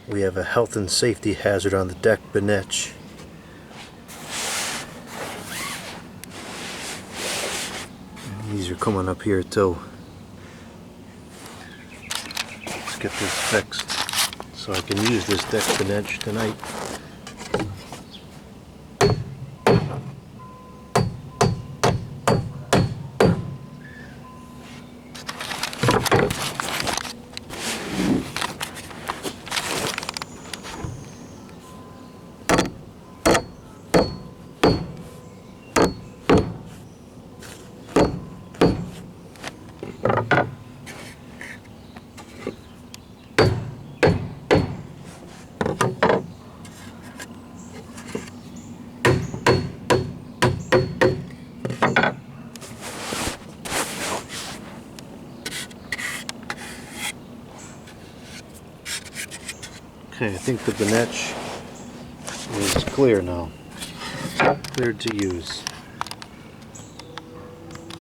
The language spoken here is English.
We have a health and safety hazard on the deck, Bnech. These are coming up here too. Let's get this fixed so I can use this deck Bnech tonight. Okay, I think the Bnech is clear now. Cleared to use.